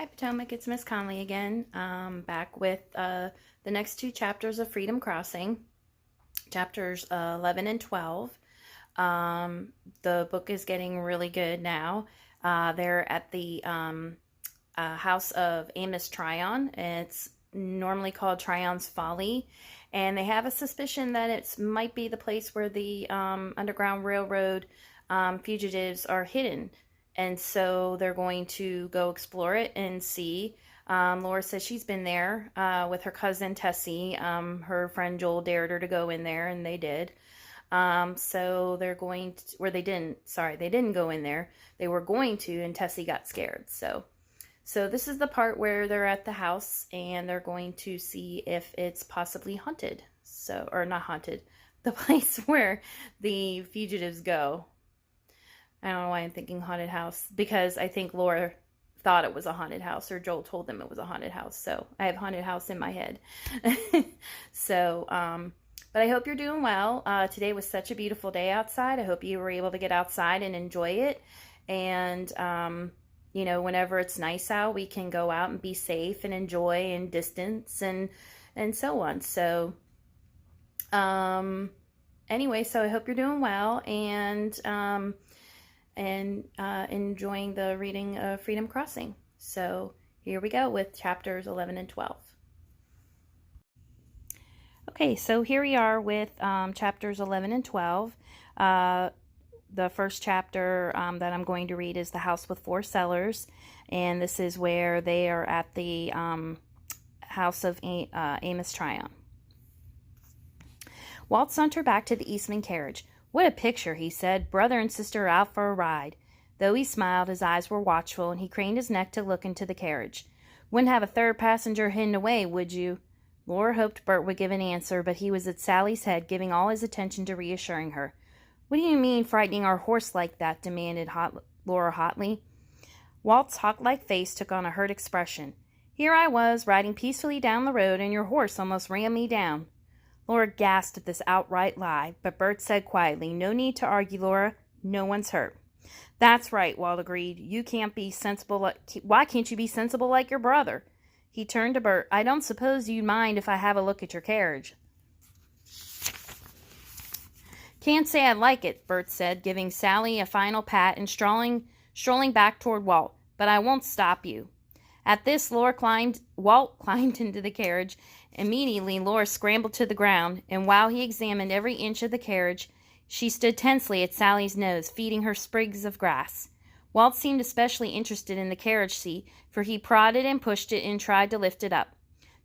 Hi Potomac, it's Miss Conley again, back with the next two chapters of Freedom Crossing, chapters 11 and 12. The book is getting really good now. They're at the house of Amos Tryon. It's normally called Tryon's Folly, and they have a suspicion that it might be the place where the Underground Railroad fugitives are hidden. And so they're going to go explore it and see. Laura says she's been there with her cousin Tessie. Her friend Joel dared her to go in there, and they did. So they're going to, or they didn't go in there. They were going to, and Tessie got scared. So this is the part where they're at the house, and they're going to see if it's possibly haunted. So, or not haunted, the place where the fugitives go. I don't know why I'm thinking haunted house, because I think Laura thought it was a haunted house, or Joel told them it was a haunted house. So I have haunted house in my head. But I hope you're doing well. Today was such a beautiful day outside. I hope you were able to get outside and enjoy it. And, you know, whenever it's nice out, we can go out and be safe and enjoy and distance and so on. So, anyway, so I hope you're doing well and enjoying the reading of Freedom Crossing. So here we go with chapters 11 and 12. Okay, so here we are with chapters 11 and 12. The first chapter that I'm going to read is The House with Four Cellars, and this is where they are at the house of Amos Tryon. Walt sauntered back to the Eastman carriage. "What a picture," he said. "Brother and sister are out for a ride." Though he smiled, his eyes were watchful, and he craned his neck to look into the carriage. "Wouldn't have a third passenger hidden away, would you?" Laura hoped Bert would give an answer, but he was at Sally's head, giving all his attention to reassuring her. "What do you mean, frightening our horse like that?" demanded Laura hotly. Walt's hawk-like face took on a hurt expression. "Here I was, riding peacefully down the road, and your horse almost ran me down." Laura gasped at this outright lie, but Bert said quietly, "No need to argue, Laura. No one's hurt." "That's right," Walt agreed. "You can't be sensible. Why can't you be sensible like your brother?" He turned to Bert. "I don't suppose you'd mind if I have a look at your carriage." "Can't say I like it," Bert said, giving Sally a final pat and strolling back toward Walt. "But I won't stop you." At this, Walt climbed into the carriage. Immediately, Laura scrambled to the ground, and while he examined every inch of the carriage, she stood tensely at Sally's nose, feeding her sprigs of grass. Walt seemed especially interested in the carriage seat, for he prodded and pushed it and tried to lift it up.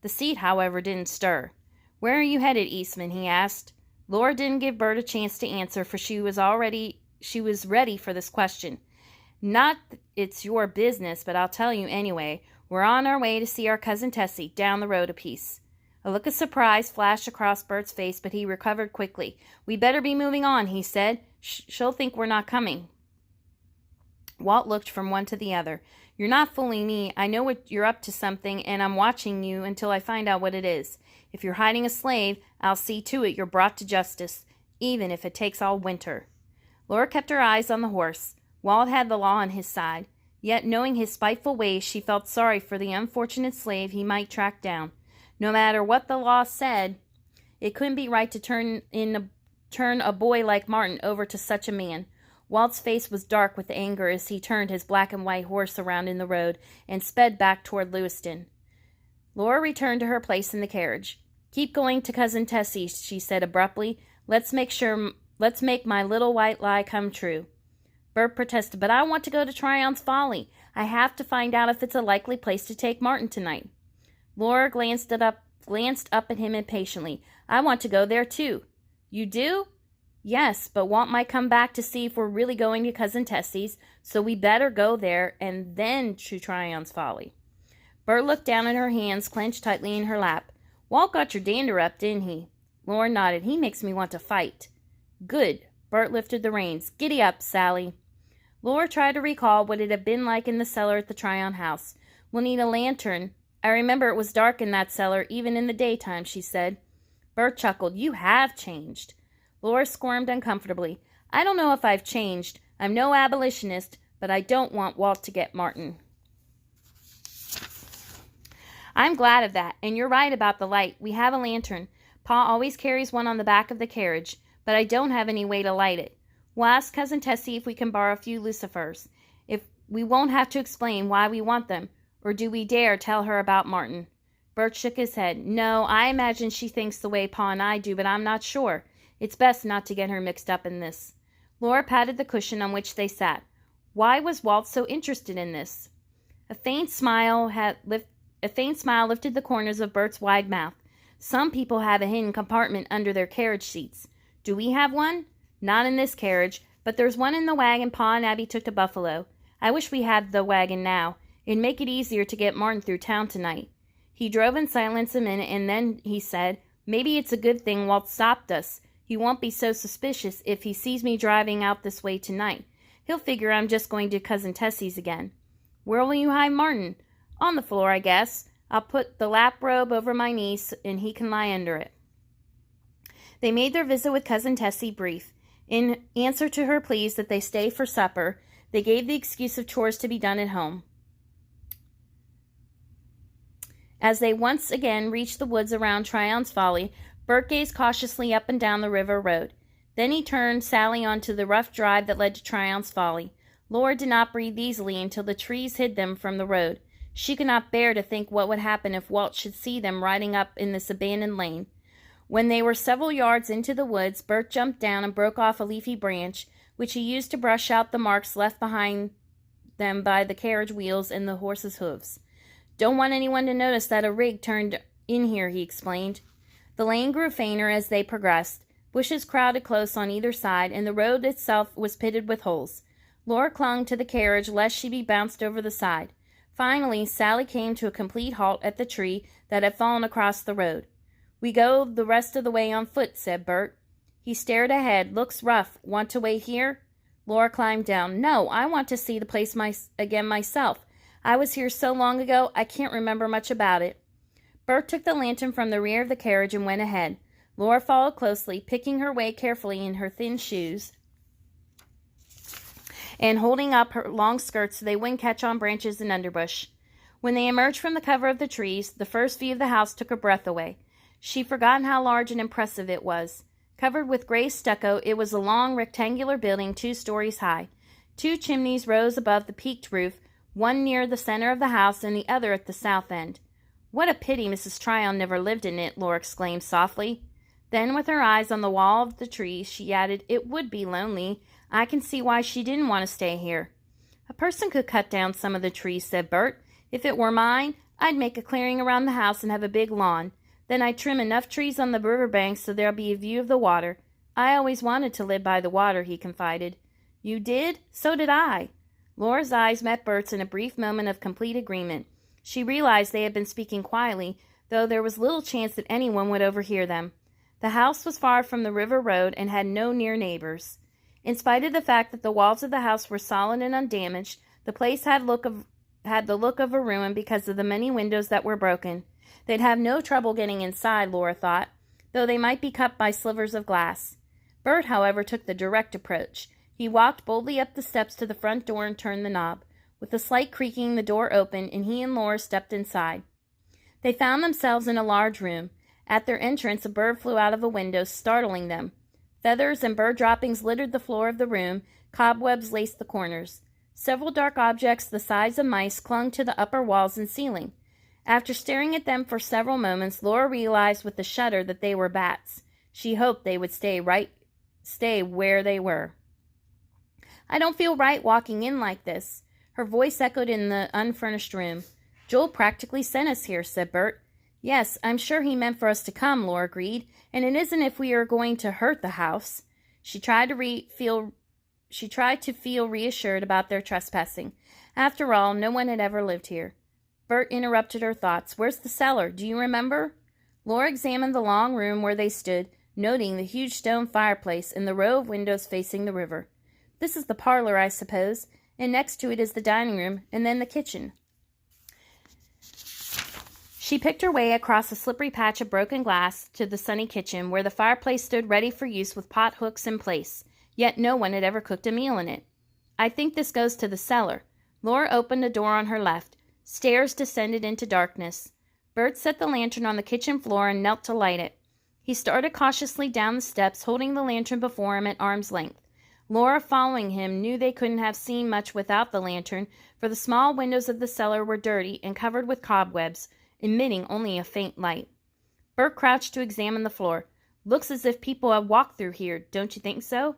The seat, however, didn't stir. "Where are you headed, Eastman?" he asked. Laura didn't give Bert a chance to answer, for she was ready for this question. "Not it's your business, but I'll tell you anyway. We're on our way to see our cousin Tessie, down the road a piece." A look of surprise flashed across Bert's face, but he recovered quickly. "We better be moving on," he said. "She'll think we're not coming." Walt looked from one to the other. "You're not fooling me. I know you're up to something, and I'm watching you until I find out what it is. If you're hiding a slave, I'll see to it you're brought to justice, even if it takes all winter." Laura kept her eyes on the horse. Walt had the law on his side. Yet, knowing his spiteful ways, she felt sorry for the unfortunate slave he might track down. No matter what the law said, it couldn't be right to turn a boy like Martin over to such a man. Walt's face was dark with anger as he turned his black and white horse around in the road and sped back toward Lewiston. Laura returned to her place in the carriage. "Keep going to Cousin Tessie," she said abruptly. Let's make my little white lie come true." Bert protested, "But I want to go to Tryon's Folly. I have to find out if it's a likely place to take Martin tonight." Laura glanced up at him impatiently. "I want to go there, too." "You do?" "Yes, but Walt might come back to see if we're really going to Cousin Tessie's, so we better go there and then to Tryon's Folly." Bert looked down at her hands clenched tightly in her lap. "Walt got your dander up, didn't he?" Laura nodded. "He makes me want to fight." "Good." Bert lifted the reins. "Giddy up, Sally." Laura tried to recall what it had been like in the cellar at the Tryon house. "We'll need a lantern. I remember it was dark in that cellar, even in the daytime," she said. Bert chuckled. "You have changed." Laura squirmed uncomfortably. "I don't know if I've changed. I'm no abolitionist, but I don't want Walt to get Martin." I'm glad of that, and you're right about the light. We have a lantern. Pa always carries one on the back of the carriage, but I don't have any way to light it. We'll ask Cousin Tessie if we can borrow a few lucifers. If we won't have to explain why we want them, or do we dare tell her about Martin? Bert shook his head. No, I imagine she thinks the way Pa and I do, but I'm not sure. It's best not to get her mixed up in this. Laura patted the cushion on which they sat. Why was Walt so interested in this? A faint smile lifted the corners of Bert's wide mouth. Some people have a hidden compartment under their carriage seats. Do we have one? Not in this carriage, but there's one in the wagon Pa and Abby took to Buffalo. I wish we had the wagon now. It'd make it easier to get Martin through town tonight. He drove in silence a minute, and then he said, Maybe it's a good thing Walt stopped us. He won't be so suspicious if he sees me driving out this way tonight. He'll figure I'm just going to Cousin Tessie's again. Where will you hide Martin? On the floor, I guess. I'll put the lap robe over my knees, and he can lie under it. They made their visit with Cousin Tessie brief. In answer to her pleas that they stay for supper, they gave the excuse of chores to be done at home. As they once again reached the woods around Tryon's Folly, Bert gazed cautiously up and down the river road. Then he turned Sally onto the rough drive that led to Tryon's Folly. Laura did not breathe easily until the trees hid them from the road. She could not bear to think what would happen if Walt should see them riding up in this abandoned lane. When they were several yards into the woods, Bert jumped down and broke off a leafy branch, which he used to brush out the marks left behind them by the carriage wheels and the horses' hooves. Don't want anyone to notice that a rig turned in here, he explained. The lane grew fainter as they progressed. Bushes crowded close on either side, and the road itself was pitted with holes. Laura clung to the carriage lest she be bounced over the side. Finally, Sally came to a complete halt at the tree that had fallen across the road. We go the rest of the way on foot, said Bert. He stared ahead. Looks rough. Want to wait here? Laura climbed down. No, I want to see the place again myself. I was here so long ago, I can't remember much about it. Bert took the lantern from the rear of the carriage and went ahead. Laura followed closely, picking her way carefully in her thin shoes and holding up her long skirts so they wouldn't catch on branches and underbush. When they emerged from the cover of the trees, the first view of the house took her breath away. She'd forgotten how large and impressive it was. Covered with gray stucco, it was a long rectangular building 2 stories high. 2 chimneys rose above the peaked roof, one near the center of the house and the other at the south end. What a pity Mrs. Tryon never lived in it, Laura exclaimed softly. Then, with her eyes on the wall of the trees, she added, It would be lonely. I can see why she didn't want to stay here. A person could cut down some of the trees, said Bert. If it were mine, I'd make a clearing around the house and have a big lawn. Then I'd trim enough trees on the river bank so there'll be a view of the water. I always wanted to live by the water, he confided. You did? So did I. Laura's eyes met Bert's in a brief moment of complete agreement. She realized they had been speaking quietly, though there was little chance that anyone would overhear them. The house was far from the river road and had no near neighbors. In spite of the fact that the walls of the house were solid and undamaged, the place had the look of a ruin because of the many windows that were broken. They'd have no trouble getting inside, Laura thought, though they might be cut by slivers of glass. Bert, however, took the direct approach. He walked boldly up the steps to the front door and turned the knob. With a slight creaking, the door opened, and he and Laura stepped inside. They found themselves in a large room. At their entrance, a bird flew out of a window, startling them. Feathers and bird droppings littered the floor of the room. Cobwebs laced the corners. Several dark objects the size of mice clung to the upper walls and ceiling. After staring at them for several moments, Laura realized with a shudder that they were bats. She hoped they would stay where they were. I don't feel right walking in like this. Her voice echoed in the unfurnished room. Joel practically sent us here, said Bert. Yes, I'm sure he meant for us to come, Laura agreed, and it isn't if we are going to hurt the house. She tried to feel reassured about their trespassing. After all, no one had ever lived here. Bert interrupted her thoughts. Where's the cellar? Do you remember? Laura examined the long room where they stood, noting the huge stone fireplace and the row of windows facing the river. This is the parlor, I suppose, and next to it is the dining room, and then the kitchen. She picked her way across a slippery patch of broken glass to the sunny kitchen, where the fireplace stood ready for use with pot hooks in place, yet no one had ever cooked a meal in it. I think this goes to the cellar. Laura opened a door on her left. Stairs descended into darkness. Bert set the lantern on the kitchen floor and knelt to light it. He started cautiously down the steps, holding the lantern before him at arm's length. Laura, following him, knew they couldn't have seen much without the lantern, for the small windows of the cellar were dirty and covered with cobwebs, emitting only a faint light. Bert crouched to examine the floor. "Looks as if people have walked through here, don't you think so?"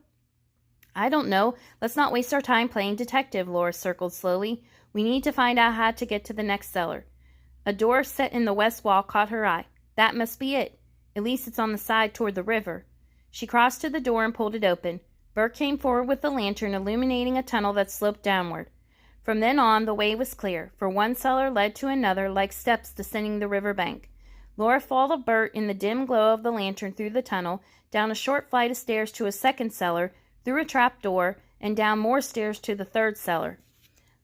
"I don't know. Let's not waste our time playing detective," Laura circled slowly. "We need to find out how to get to the next cellar." A door set in the west wall caught her eye. That must be it. At least it's on the side toward the river. She crossed to the door and pulled it open. Bert came forward with the lantern, illuminating a tunnel that sloped downward. From then on, the way was clear, for one cellar led to another like steps descending the river bank. Laura followed Bert in the dim glow of the lantern through the tunnel, down a short flight of stairs to a second cellar, through a trap door, and down more stairs to the third cellar.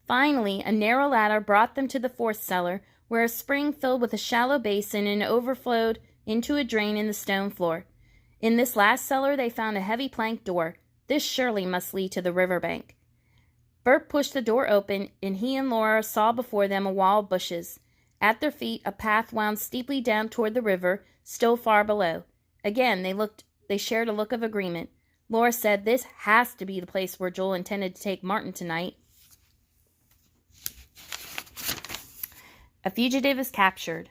Finally, a narrow ladder brought them to the fourth cellar, where a spring filled with a shallow basin and overflowed into a drain in the stone floor. In this last cellar they found a heavy plank door. This surely must lead to the river bank. Bert pushed the door open, and he and Laura saw before them a wall of bushes. At their feet, a path wound steeply down toward the river, still far below. Again, they shared a look of agreement. Laura said, "This has to be the place where Joel intended to take Martin tonight." A fugitive is captured.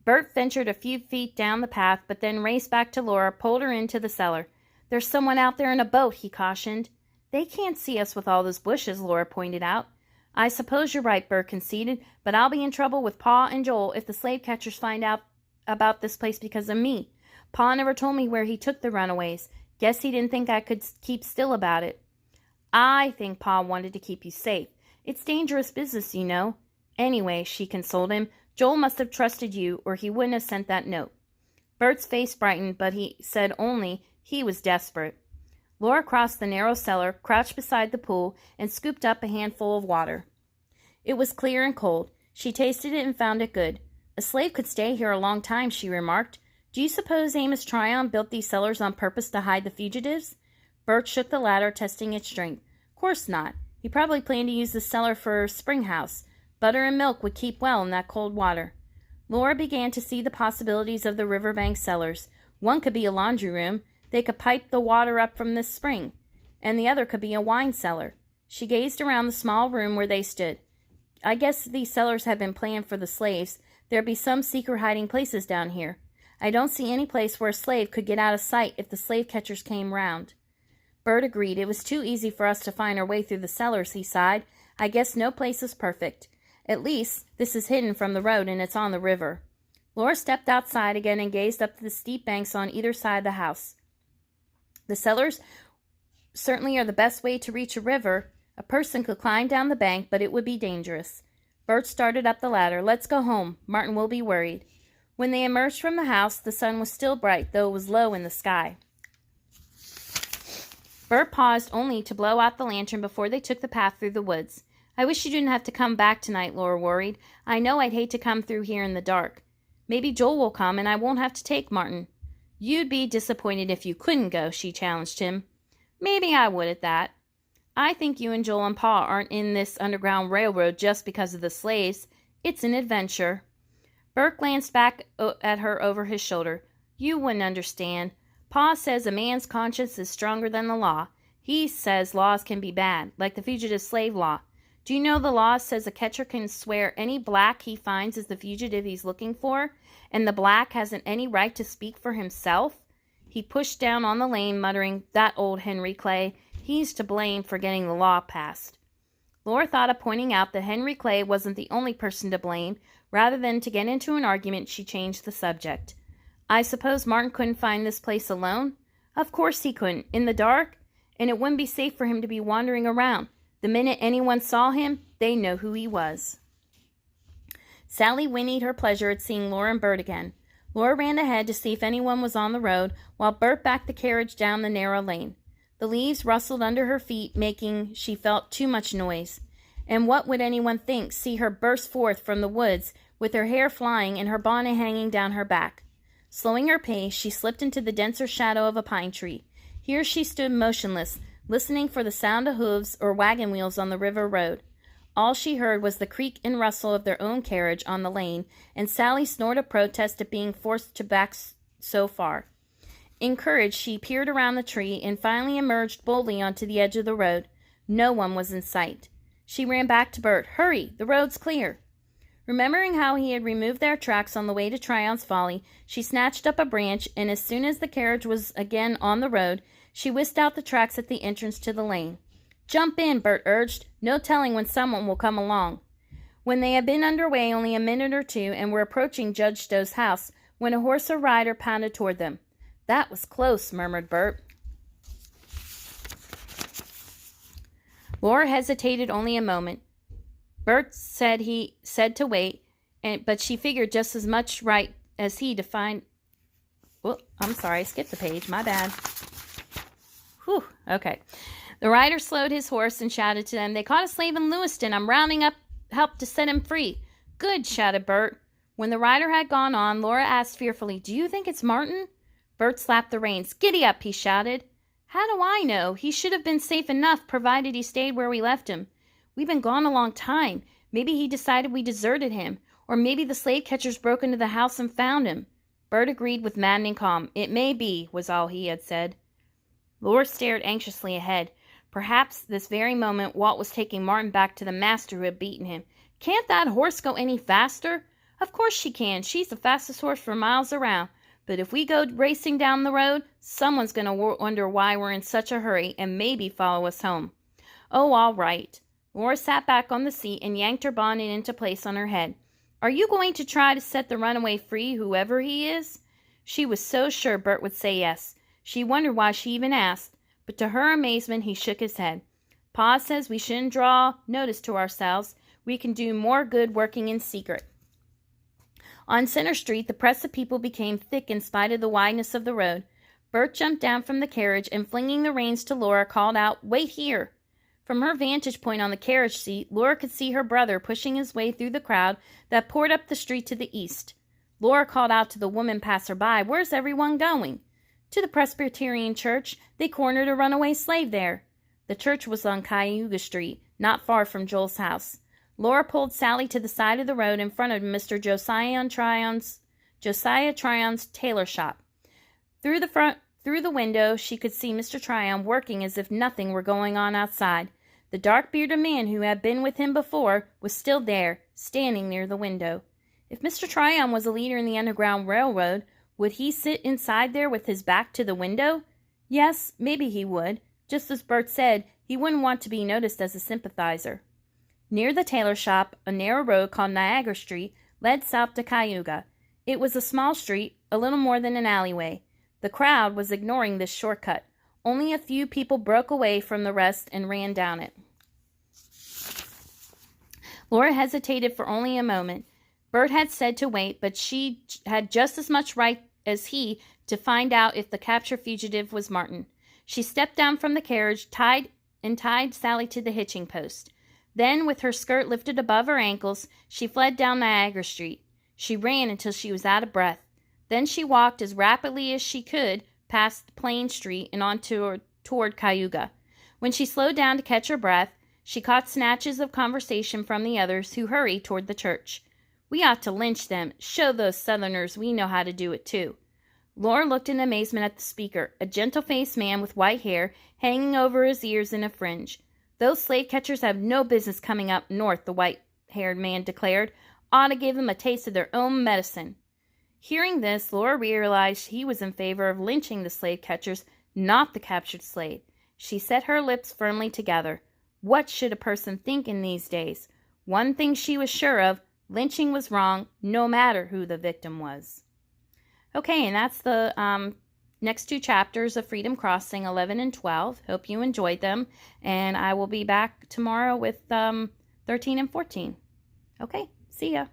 Bert ventured a few feet down the path, but then raced back to Laura, pulled her into the cellar. "There's someone out there in a boat," he cautioned. "They can't see us with all those bushes," Laura pointed out. "I suppose you're right," Bert conceded, "but I'll be in trouble with Pa and Joel if the slave catchers find out about this place because of me. Pa never told me where he took the runaways. Guess he didn't think I could keep still about it." "I think Pa wanted to keep you safe. It's dangerous business, you know." "Anyway," she consoled him, "Joel must have trusted you, or he wouldn't have sent that note." Bert's face brightened, but he said only he was desperate. Laura crossed the narrow cellar, crouched beside the pool, and scooped up a handful of water. It was clear and cold. She tasted it and found it good. "A slave could stay here a long time," she remarked. "Do you suppose Amos Tryon built these cellars on purpose to hide the fugitives?" Bert shook the ladder, testing its strength. "Course not. He probably planned to use the cellar for a spring house. Butter and milk would keep well in that cold water." Laura began to see the possibilities of the riverbank cellars. One could be a laundry room. They could pipe the water up from this spring. And the other could be a wine cellar. She gazed around the small room where they stood. "I guess these cellars had been planned for the slaves. There'd be some secret hiding places down here. I don't see any place where a slave could get out of sight if the slave catchers came round." Bert agreed. "It was too easy for us to find our way through the cellars," he sighed. "I guess no place is perfect. At least, this is hidden from the road and it's on the river." Laura stepped outside again and gazed up the steep banks on either side of the house. "The cellars certainly are the best way to reach a river. A person could climb down the bank, but it would be dangerous." Bert started up the ladder. "Let's go home. Martin will be worried." When they emerged from the house, the sun was still bright, though it was low in the sky. Bert paused only to blow out the lantern before they took the path through the woods. "I wish you didn't have to come back tonight," Laura worried. "I know I'd hate to come through here in the dark. Maybe Joel will come and I won't have to take Martin." "You'd be disappointed if you couldn't go," she challenged him. "Maybe I would at that. I think you and Joel and Pa aren't in this Underground Railroad just because of the slaves. It's an adventure." Bert glanced back at her over his shoulder. "You wouldn't understand. Pa says a man's conscience is stronger than the law. He says laws can be bad, like the fugitive slave law. Do you know the law says a catcher can swear any black he finds is the fugitive he's looking for, and the black hasn't any right to speak for himself?" He pushed down on the lane, muttering, "That old Henry Clay. He's to blame for getting the law passed." Laura thought of pointing out that Henry Clay wasn't the only person to blame. Rather than to get into an argument, she changed the subject. "I suppose Martin couldn't find this place alone?" "Of course he couldn't. In the dark? And it wouldn't be safe for him to be wandering around. The minute anyone saw him, they'd know who he was." Sally whinnied her pleasure at seeing Laura and Bert again. Laura ran ahead to see if anyone was on the road, while Bert backed the carriage down the narrow lane. The leaves rustled under her feet, making, she felt, too much noise. And what would anyone think, see her burst forth from the woods, with her hair flying and her bonnet hanging down her back? Slowing her pace, she slipped into the denser shadow of a pine tree. Here she stood motionless, listening for the sound of hooves or wagon wheels on the river road. all she heard was the creak and rustle of their own carriage on the lane, and Sally snort a protest at being forced to back so far. Encouraged, she peered around the tree and finally emerged boldly onto the edge of the road. No one was in sight. She ran back to Bert. "Hurry! The road's clear!" Remembering how he had removed their tracks on the way to Tryon's Folly, she snatched up a branch, and as soon as the carriage was again on the road, she whisked out the tracks at the entrance to the lane. "Jump in," Bert urged. "No telling when someone will come along." When they had been underway only a minute or two and were approaching Judge Stowe's house, when a horse or rider pounded toward them. "That was close," murmured Bert. Laura hesitated only a moment. Bert said to wait, but she figured just as much right as he to find... Oh, I'm sorry, I skipped the page. My bad. Whew, okay. The rider slowed his horse and shouted to them, "They caught a slave in Lewiston. I'm rounding up help to set him free." "Good," shouted Bert. When the rider had gone on, Laura asked fearfully, "Do you think it's Martin?" Bert slapped the reins. "Giddy up," he shouted. "How do I know? He should have been safe enough, provided he stayed where we left him. We've been gone a long time. Maybe he decided we deserted him, or maybe the slave catchers broke into the house and found him." Bert agreed with maddening calm. "It may be," was all he had said. Laura stared anxiously ahead. Perhaps this very moment Walt was taking Martin back to the master who had beaten him. "Can't that horse go any faster?" "Of course she can. She's the fastest horse for miles around. But if we go racing down the road, someone's going to wonder why we're in such a hurry and maybe follow us home." "Oh, all right." Laura sat back on the seat and yanked her bonnet into place on her head. "Are you going to try to set the runaway free, whoever he is?" She was so sure Bert would say yes. She wondered why she even asked, but to her amazement he shook his head. "Pa says we shouldn't draw notice to ourselves. We can do more good working in secret." On Center Street, the press of people became thick in spite of the wideness of the road. Bert jumped down from the carriage and, flinging the reins to Laura, called out, "Wait here." From her vantage point on the carriage seat, Laura could see her brother pushing his way through the crowd that poured up the street to the east. Laura called out to the woman passer-by, "Where's everyone going?" "To the Presbyterian church. They cornered a runaway slave there." The church was on Cayuga Street, not far from Joel's house. Laura pulled Sally to the side of the road in front of Mr. Josiah Tryon's tailor shop. Through the window, she could see Mr. Tryon working as if nothing were going on outside. The dark-bearded man who had been with him before was still there, standing near the window. If Mr. Tryon was a leader in the Underground Railroad, would he sit inside there with his back to the window? Yes, maybe he would. Just as Bert said, he wouldn't want to be noticed as a sympathizer. Near the tailor shop, a narrow road called Niagara Street led south to Cayuga. It was a small street, a little more than an alleyway. The crowd was ignoring this shortcut. Only a few people broke away from the rest and ran down it. Laura hesitated for only a moment. Bert had said to wait, but she had just as much right as he to find out if the captured fugitive was Martin. She stepped down from the carriage, tied Sally to the hitching post. Then, with her skirt lifted above her ankles, she fled down Niagara Street. She ran until she was out of breath. Then she walked as rapidly as she could past Plain Street and on toward Cayuga. When she slowed down to catch her breath, she caught snatches of conversation from the others who hurried toward the church. "We ought to lynch them. Show those Southerners we know how to do it, too." Laura looked in amazement at the speaker, a gentle-faced man with white hair hanging over his ears in a fringe. "Those slave catchers have no business coming up north," the white-haired man declared. "Ought to give them a taste of their own medicine." Hearing this, Laura realized he was in favor of lynching the slave catchers, not the captured slave. She set her lips firmly together. What should a person think in these days? One thing she was sure of, lynching was wrong, no matter who the victim was. Okay, and that's the next two chapters of Freedom Crossing, 11 and 12. Hope you enjoyed them, and I will be back tomorrow with 13 and 14. Okay, see ya.